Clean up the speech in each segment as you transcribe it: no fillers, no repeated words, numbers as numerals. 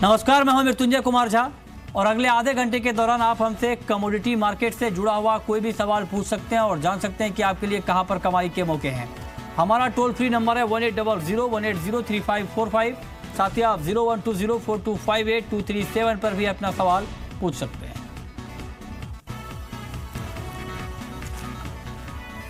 नमस्कार, मैं हूं मृत्युंजय कुमार झा और अगले आधे घंटे के दौरान आप हमसे कमोडिटी मार्केट से जुड़ा हुआ कोई भी सवाल पूछ सकते हैं और जान सकते हैं कि आपके लिए कहां पर कमाई के मौके हैं। हमारा टोल फ्री नंबर है 1800-180-3545। साथ ही आप 01204258-237 पर भी अपना सवाल पूछ सकते हैं।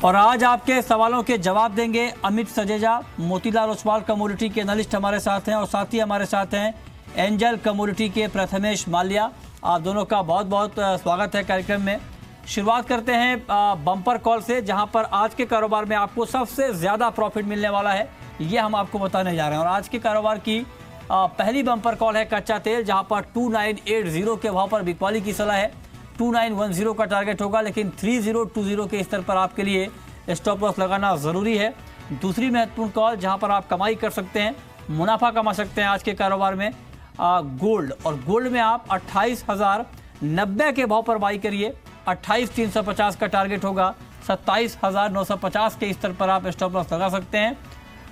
और आज आपके सवालों के जवाब देंगे अमित सजेजा, मोतीलाल ओसवाल कमोडिटी के एनालिस्ट हमारे साथ हैं और साथ ही हमारे साथ हैं एंजल कमोडिटी के प्रथमेश माल्या। आप दोनों का बहुत बहुत स्वागत है कार्यक्रम में। शुरुआत करते हैं बम्पर कॉल से, जहां पर आज के कारोबार में आपको सबसे ज़्यादा प्रॉफिट मिलने वाला है, ये हम आपको बताने जा रहे हैं। और आज के कारोबार की पहली बम्पर कॉल है कच्चा तेल, जहां पर 2980 के भाव पर बिकवाली की सलाह है। 2910 का टारगेट होगा, लेकिन 3020 के स्तर पर आपके लिए स्टॉप लॉस लगाना ज़रूरी है। दूसरी महत्वपूर्ण कॉल जहां पर आप कमाई कर सकते हैं, मुनाफा कमा सकते हैं आज के कारोबार में, गोल्ड। और गोल्ड में आप 28,090 के भाव पर बाई करिए। 28,350 का टारगेट होगा। 27,950 के स्तर पर आप स्टॉप लॉस लगा सकते हैं।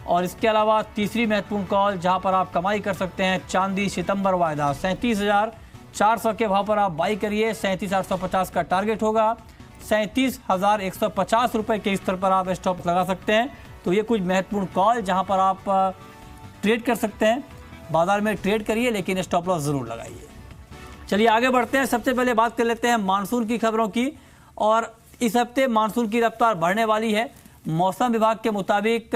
और इसके अलावा तीसरी महत्वपूर्ण कॉल जहां पर आप कमाई कर सकते हैं, चांदी सितंबर वायदा 37,400 के भाव पर आप बाई करिए। 37,850 का टारगेट होगा। 37,150 रुपये के स्तर पर आप स्टॉप लगा सकते हैं। तो ये कुछ महत्वपूर्ण कॉल जहां पर आप ट्रेड कर सकते हैं। बाजार में ट्रेड करिए, लेकिन स्टॉप लॉस जरूर लगाइए। चलिए आगे बढ़ते हैं। सबसे पहले बात कर लेते हैं मानसून की खबरों की। और इस हफ्ते मानसून की रफ्तार बढ़ने वाली है। मौसम विभाग के मुताबिक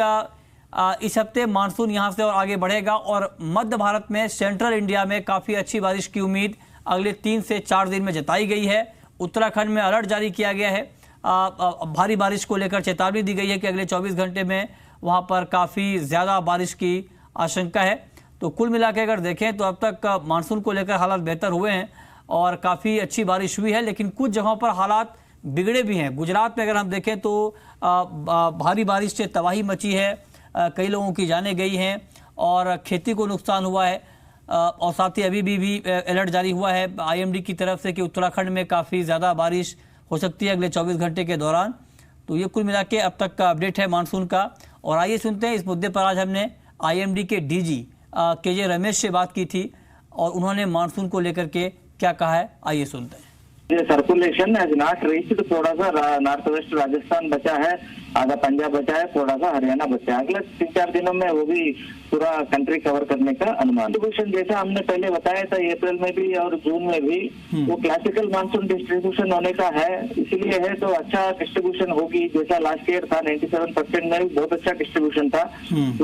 इस हफ्ते मानसून यहां से और आगे बढ़ेगा और मध्य भारत में, सेंट्रल इंडिया में काफ़ी अच्छी बारिश की उम्मीद अगले 3 से 4 दिन में जताई गई है। उत्तराखंड में अलर्ट जारी किया गया है। भारी बारिश को लेकर चेतावनी दी गई है कि अगले 24 घंटे में वहां पर काफ़ी ज़्यादा बारिश की आशंका है। तो कुल मिला के अगर देखें तो अब तक मानसून को लेकर हालात बेहतर हुए हैं और काफ़ी अच्छी बारिश हुई है, लेकिन कुछ जगहों पर हालात बिगड़े भी हैं। गुजरात में अगर हम देखें तो भारी बारिश से तबाही मची है, कई लोगों की जानें गई हैं और खेती को नुकसान हुआ है। और साथ ही अभी भी अलर्ट जारी हुआ है IMD की तरफ से कि उत्तराखंड में काफ़ी ज़्यादा बारिश हो सकती है अगले 24 घंटे के दौरान। तो ये कुल मिला के अब तक का अपडेट है मानसून का। और आइए सुनते हैं इस मुद्दे पर आज हमने IMD के DG KJ रमेश से बात की थी और उन्होंने मानसून को लेकर के क्या कहा है, आइए सुनते हैं। सर्कुलेशन हैज नॉट रीच्ड, थोड़ा सा नॉर्थ वेस्ट राजस्थान बचा है, आधा पंजाब बचा है, थोड़ा सा हरियाणा बचा है। अगले 3-4 दिनों में वो भी पूरा कंट्री कवर करने का अनुमान। डिस्ट्रीब्यूशन जैसा हमने पहले बताया था अप्रैल में भी और जून में भी, वो क्लासिकल मानसून डिस्ट्रीब्यूशन होने का है, इसलिए है तो अच्छा डिस्ट्रीब्यूशन होगी। जैसा लास्ट ईयर था 97% में बहुत अच्छा डिस्ट्रीब्यूशन था,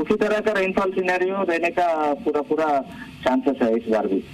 उसी तरह का रेनफॉल सिनेरियो रहने का पूरा चांसेस है इस बार भी।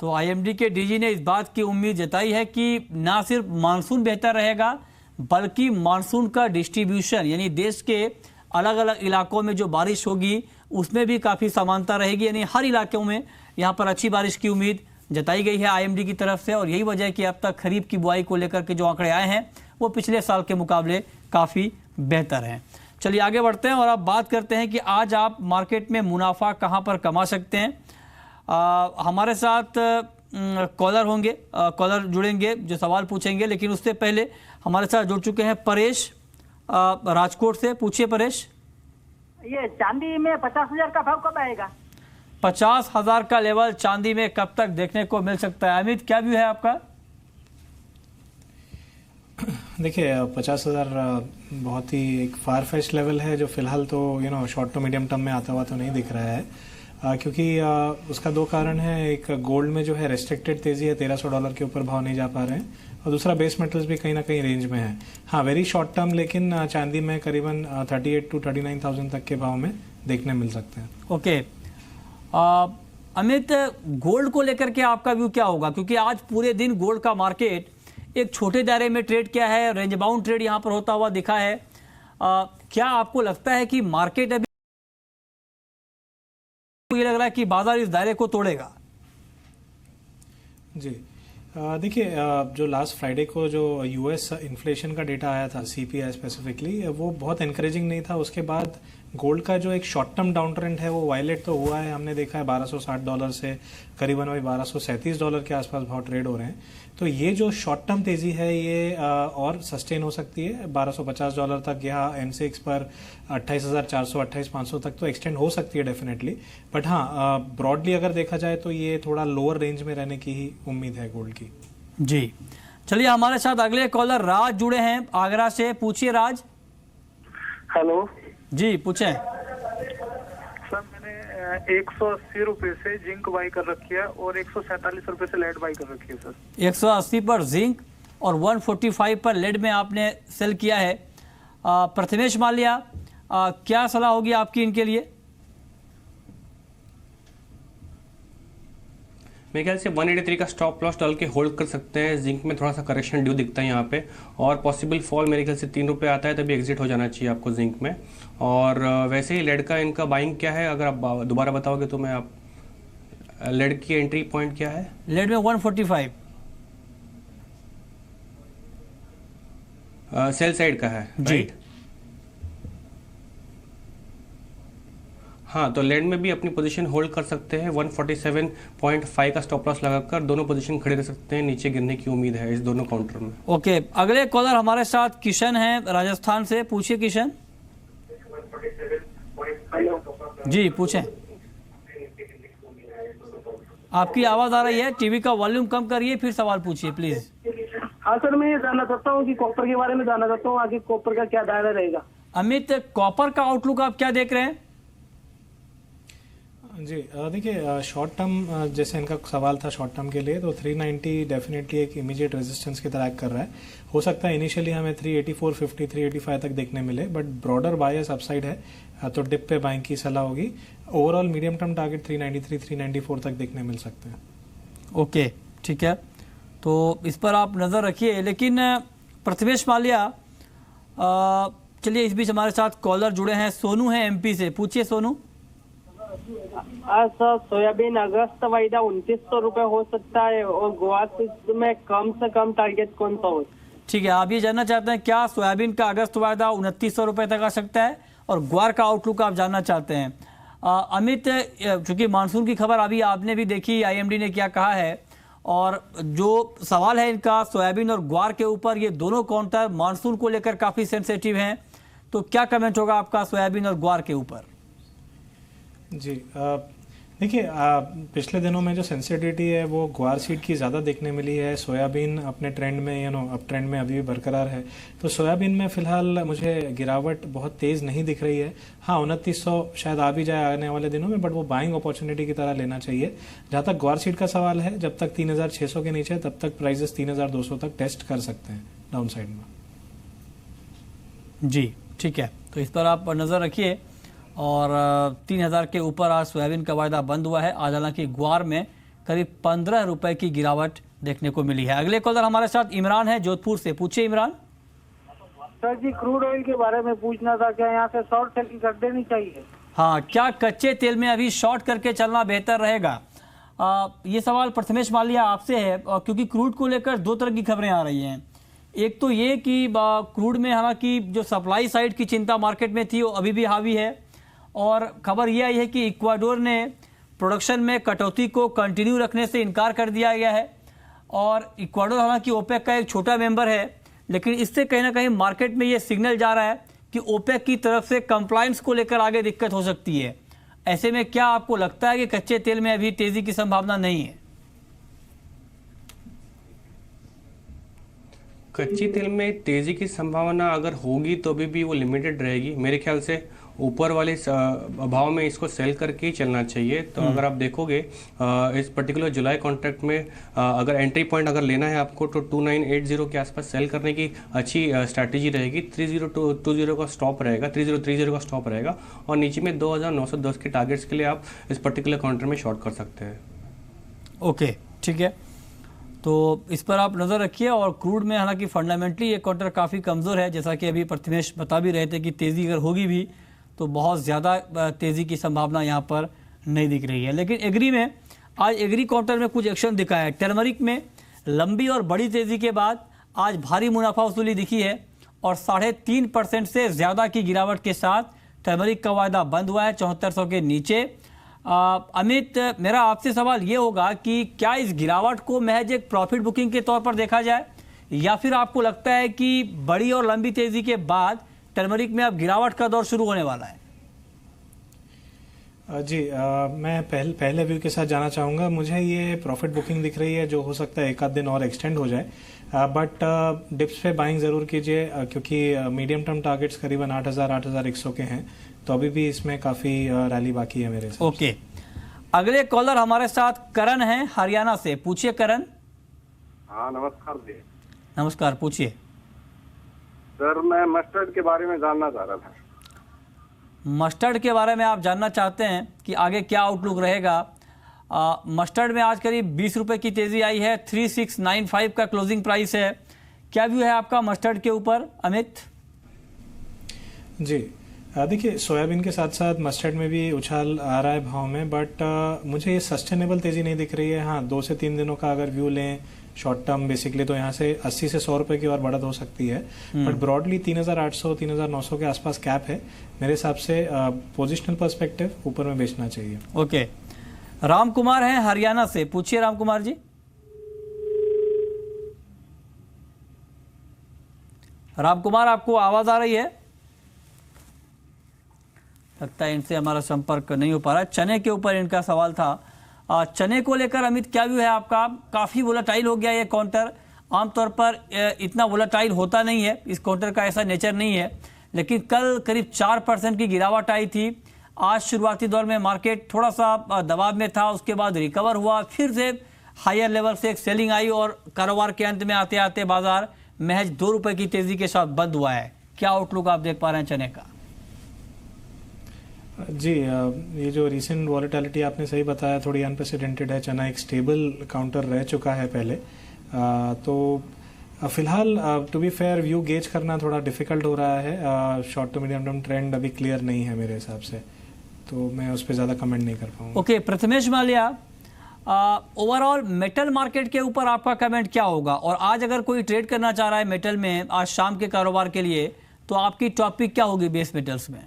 तो IMD के DG ने इस बात की उम्मीद जताई है कि ना सिर्फ मानसून बेहतर रहेगा, बल्कि मानसून का डिस्ट्रीब्यूशन, यानी देश के अलग अलग इलाकों में जो बारिश होगी उसमें भी काफ़ी समानता रहेगी। यानी हर इलाकों में यहाँ पर अच्छी बारिश की उम्मीद जताई गई है IMD की तरफ से। और यही वजह है कि अब तक खरीफ की बुआई को लेकर के जो आंकड़े आए हैं वो पिछले साल के मुकाबले काफ़ी बेहतर हैं। चलिए आगे बढ़ते हैं और अब बात करते हैं कि आज आप मार्केट में मुनाफा कहाँ पर कमा सकते हैं। हमारे साथ कॉलर होंगे, कॉलर जुड़ेंगे जो सवाल पूछेंगे, लेकिन उससे पहले हमारे साथ जुड़ चुके हैं परेश राजकोट से। पूछिए परेश। ये चांदी में 50,000 का भाव कब आएगा? 50,000 का लेवल चांदी में कब तक देखने को मिल सकता है? अमित, क्या व्यू है आपका? देखिए 50,000 बहुत ही एक फार फेच लेवल है जो फिलहाल तो शॉर्ट टू मीडियम टर्म में आता हुआ तो नहीं दिख रहा है। क्योंकि उसका 2 कारण है। एक गोल्ड में जो है रेस्ट्रिक्टेड तेजी है, $1,300 के ऊपर भाव नहीं जा पा रहे हैं, और दूसरा बेस मेटल्स भी कहीं ना कहीं रेंज में है। हाँ, वेरी शॉर्ट टर्म, लेकिन चांदी में करीबन 38,000 to 39,000 तक के भाव में देखने मिल सकते हैं। ओके अमित, गोल्ड को लेकर के आपका व्यू क्या होगा? क्योंकि आज पूरे दिन गोल्ड का मार्केट एक छोटे दायरे में ट्रेड किया है, रेंज बाउंड ट्रेड यहाँ पर होता हुआ दिखा है। क्या आपको लगता है कि मार्केट अभी ये लग रहा है कि बाजार इस दायरे को तोड़ेगा? जी देखिए, जो लास्ट फ्राइडे को जो US इन्फ्लेशन का डेटा आया था, CPI स्पेसिफिकली, वो बहुत एनकरेजिंग नहीं था। उसके बाद गोल्ड का जो एक शॉर्ट टर्म डाउन ट्रेंड है वो वायलेट तो हुआ है, हमने देखा है $1260 से करीबन वही $1237 के आसपास भाव ट्रेड हो रहे हैं। तो ये जो शॉर्ट टर्म तेजी है ये और सस्टेन हो सकती है $1250 तक, या एमसीएक्स पर 28,400 28,500 तक तो एक्सटेंड हो सकती है डेफिनेटली। बट हाँ, ब्रॉडली अगर देखा जाए तो ये थोड़ा लोअर रेंज में रहने की ही उम्मीद है गोल्ड की। जी, चलिए हमारे साथ अगले कॉलर राज जुड़े हैं आगरा से। पूछिए राज। हेलो जी पूछें। सर, मैंने 180 रुपए से जिंक बाई कर रखी है और 147 रुपए से लेड बाई कर रखी है सर। 180 पर जिंक और 145 पर लेड में आपने सेल किया है। प्रथमेश माल्या, क्या सलाह होगी आपकी इनके लिए? मेरे ख्याल से 183 का स्टॉप लॉस डाल के होल्ड कर सकते हैं। जिंक में थोड़ा सा करेक्शन ड्यू दिखता है यहाँ पे, और पॉसिबल फॉल मेरे ख्याल से 3 रुपये आता है तभी एग्जिट हो जाना चाहिए आपको जिंक में। और वैसे ही लेड का इनका बाइंग क्या है, अगर आप दोबारा बताओगे तो मैं आप लेड की एंट्री पॉइंट क्या है? लेड में 145 सेल साइड का है, राइट? हाँ, तो लेड में भी अपनी पोजीशन होल्ड कर सकते हैं। 147.5 का स्टॉप लॉस लगाकर दोनों पोजीशन खड़े रह सकते हैं। नीचे गिरने की उम्मीद है इस दोनों काउंटर में। ओके, अगले कॉलर हमारे साथ किशन हैं राजस्थान से। पूछिए किशन। जी पूछें। आपकी आवाज आ रही है, टीवी का वॉल्यूम कम करिए फिर सवाल पूछिए प्लीज। हाँ सर, मैं ये जानना चाहता हूँ कि कॉपर के बारे में जानना चाहता हूँ, आगे कॉपर का क्या दायरा रहेगा। अमित, कॉपर का आउटलुक आप क्या देख रहे हैं? जी देखिए, शॉर्ट टर्म जैसे इनका सवाल था शॉर्ट टर्म के लिए, तो 390 डेफिनेटली एक इमीडिएट रेजिस्टेंस की तरह एक्ट कर रहा है। हो सकता है इनिशियली हमें 384, 50, 385 तक देखने मिले, बट ब्रॉडर बायस अपसाइड है, तो डिप पे बाइंग की सलाह होगी। ओवरऑल मीडियम टर्म टारगेट 393, 394 तक देखने मिल सकते हैं। ओके ठीक है, तो इस पर आप नज़र रखिए। लेकिन प्रथमेश माल्या, चलिए इस बीच हमारे साथ कॉलर जुड़े हैं, सोनू है एमपी से। पूछिए सोनू। सर, सोयाबीन अगस्त वायदा 2900 रुपए हो सकता है और ग्वार में कम से कम टारगेट कौन सा हो? ठीक है, आप ये जानना चाहते हैं क्या सोयाबीन का अगस्त वायदा 2900 रुपए तक आ सकता है, और ग्वार का आउटलुक आप जानना चाहते हैं। अमित, चूंकि मानसून की खबर अभी आपने भी देखी, आईएमडी ने क्या कहा है, और जो सवाल है इनका सोयाबीन और ग्वार के ऊपर, ये दोनों काउंटर मानसून को लेकर काफ़ी सेंसिटिव हैं, तो क्या कमेंट होगा आपका सोयाबीन और ग्वार के ऊपर? जी देखिए, पिछले दिनों में जो सेंसिटिविटी है वो ग्वार सीड की ज़्यादा देखने मिली है। सोयाबीन अपने ट्रेंड में अप ट्रेंड में अभी भी बरकरार है, तो सोयाबीन में फिलहाल मुझे गिरावट बहुत तेज़ नहीं दिख रही है। हाँ, 2900 शायद आ भी जाए आने वाले दिनों में, बट वो बाइंग अपॉर्चुनिटी की तरह लेना चाहिए। जहाँ तक ग्वार सीड का सवाल है, जब तक 3600 के नीचे तब तक प्राइजेस 3200 तक टेस्ट कर सकते हैं डाउन साइड में। जी ठीक है, तो इस पर आप नज़र रखिए। और 3000 के ऊपर आज सोयाबीन का वायदा बंद हुआ है। आज हालांकि ग्वार में करीब 15 रुपए की गिरावट देखने को मिली है। अगले कॉलर हमारे साथ इमरान है जोधपुर से। पूछिए इमरान। सर जी, क्रूड ऑयल के बारे में पूछना था, क्या यहाँ से शॉर्ट सेलिंग कर देनी चाहिए? हाँ, क्या कच्चे तेल में अभी शॉर्ट करके चलना बेहतर रहेगा? ये सवाल प्रथमेश माल्या आपसे है, क्योंकि क्रूड को लेकर दो तरह की खबरें आ रही हैं। एक तो ये कि क्रूड में हालांकि जो सप्लाई साइड की चिंता मार्केट में थी वो अभी भी हावी है, और खबर यह आई है कि इक्वाडोर ने प्रोडक्शन में कटौती को कंटिन्यू रखने से इनकार कर दिया गया है। और इक्वाडोर हालांकि ओपेक का एक छोटा मेंबर है, लेकिन इससे कहीं ना कहीं मार्केट में ये सिग्नल जा रहा है कि ओपेक की तरफ से कंप्लायंस को लेकर आगे दिक्कत हो सकती है। ऐसे में क्या आपको लगता है कि कच्चे तेल में अभी तेजी की संभावना नहीं है? कच्ची तेल में तेजी की संभावना अगर होगी तो अभी भी वो लिमिटेड रहेगी। मेरे ख्याल से ऊपर वाले भाव में इसको सेल करके ही चलना चाहिए। तो अगर आप देखोगे इस पर्टिकुलर जुलाई कॉन्ट्रैक्ट में अगर एंट्री पॉइंट अगर लेना है आपको तो 2980 के आसपास सेल करने की अच्छी स्ट्रैटेजी रहेगी। 3020 का स्टॉप रहेगा, 3030 का स्टॉप रहेगा, और नीचे में 2910 के टारगेट्स के लिए आप इस पर्टिकुलर काउंटर में शॉर्ट कर सकते हैं। ओके ठीक है, तो इस पर आप नज़र रखिए। और क्रूड में हालांकि फंडामेंटली ये क्वार्टर काफ़ी कमज़ोर है, जैसा कि अभी प्रथमेश बता भी रहे थे कि तेज़ी अगर होगी भी तो बहुत ज़्यादा तेज़ी की संभावना यहाँ पर नहीं दिख रही है। लेकिन एग्री में आज एग्री काउंटर में कुछ एक्शन दिखा है। टर्मरिक में लंबी और बड़ी तेज़ी के बाद आज भारी मुनाफा वसूली दिखी है, और 3.5% से ज़्यादा की गिरावट के साथ टर्मरिक का वायदा बंद हुआ है 7400 के नीचे। अमित, मेरा आपसे सवाल ये होगा कि क्या इस गिरावट को महज एक प्रॉफिट बुकिंग के तौर पर देखा जाए, या फिर आपको लगता है कि बड़ी और लंबी तेजी के बाद टर्मरिक में अब गिरावट का दौर शुरू होने वाला है? जी, मैं पहले व्यू के साथ जाना चाहूँगा। मुझे ये प्रॉफिट बुकिंग दिख रही है, जो हो सकता है एक आध दिन और एक्सटेंड हो जाए, बट डिप्स पे बाइंग ज़रूर कीजिए, क्योंकि मीडियम टर्म टारगेट्स करीबन 8,100 के हैं, तो अभी भी इसमें काफ़ी रैली बाकी है मेरे हिसाब से। ओके, अगले कॉलर हमारे साथ करण हैं हरियाणा से। पूछिए करण। हाँ, नमस्कार जी। नमस्कार, पूछिए। सर, मैं मस्टर्ड के बारे में जानना चाह रहा था। मस्टर्ड के बारे में आप जानना चाहते हैं कि आगे क्या आउटलुक रहेगा? मस्टर्ड में आज करीब 20 रुपये की तेज़ी आई है, 3695 का क्लोजिंग प्राइस है। क्या व्यू है आपका मस्टर्ड के ऊपर, अमित? जी, देखिए, सोयाबीन के साथ साथ मस्टर्ड में भी उछाल आ रहा है भाव में, बट मुझे ये सस्टेनेबल तेज़ी नहीं दिख रही है। हाँ, 2 से 3 दिनों का अगर व्यू लें शॉर्ट टर्म बेसिकली, तो यहाँ से 80 से 100 रुपए की और बढ़त हो सकती है, बट ब्रॉडली 3800 3900 के आसपास कैप है मेरे हिसाब से। पोजिशनल पर्सपेक्टिव ऊपर में बेचना चाहिए। ओके, राम कुमार हैं हरियाणा से। पूछिए राम कुमार जी। राम कुमार, आपको आवाज आ रही है? लगता है इनसे हमारा संपर्क नहीं हो पा रहा है। चने के ऊपर इनका सवाल था। चने को लेकर अमित क्या व्यू है आपका? काफ़ी वोलेटाइल हो गया ये काउंटर। आमतौर पर इतना वोलेटाइल होता नहीं है, इस काउंटर का ऐसा नेचर नहीं है, लेकिन कल करीब 4% की गिरावट आई थी। आज शुरुआती दौर में मार्केट थोड़ा सा दबाव में था, उसके बाद रिकवर हुआ, फिर से हायर लेवल से एक सेलिंग आई और कारोबार के अंत में आते आते बाजार महज 2 रुपये की तेज़ी के साथ बंद हुआ है। क्या आउटलुक आप देख पा रहे हैं चने का? जी, ये जो रिसेंट वॉलेटिलिटी आपने सही बताया, थोड़ी अनप्रेसिडेंटेड है। चना एक स्टेबल काउंटर रह चुका है पहले, तो फिलहाल to be fair view gauge करना थोड़ा डिफिकल्ट हो रहा है। Short to medium term trend अभी क्लियर नहीं है मेरे हिसाब से, तो मैं उस पर ज़्यादा कमेंट नहीं कर पाऊंगा। Okay, Prathamesh Mallya, overall metal market के ऊपर आपका कमेंट क्या होगा? और आज अगर कोई ट्रेड करना चाह रहा है मेटल में आज शाम के कारोबार के लिए, तो आपकी टॉपिक क्या होगी बेस मेटल्स में?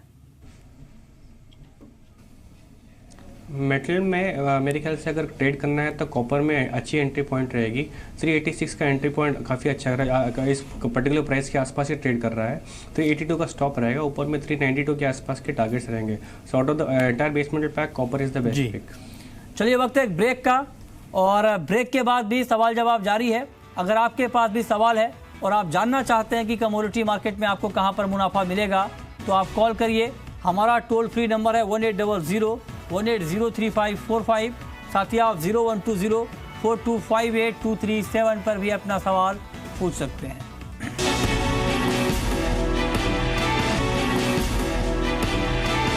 मेटल में मेरे ख्याल से अगर ट्रेड करना है तो कॉपर में अच्छी एंट्री पॉइंट रहेगी। 386 का एंट्री पॉइंट काफ़ी अच्छा है, इस पर्टिकुलर प्राइस के आसपास ही ट्रेड कर रहा है। 382 का स्टॉप रहेगा, ऊपर में 392 के आसपास के टारगेट्स रहेंगे। So out of the entire base metal pack copper is the best pick. चलिए, वक्त है एक ब्रेक का, और ब्रेक के बाद भी सवाल जवाब जारी है। अगर आपके पास भी सवाल है और आप जानना चाहते हैं कि कमोडिटी मार्केट में आपको कहाँ पर मुनाफा मिलेगा, तो आप कॉल करिए। हमारा टोल फ्री नंबर है 1800-1803-545। साथ ही आप 0120-4258-237 पर भी अपना सवाल पूछ सकते हैं।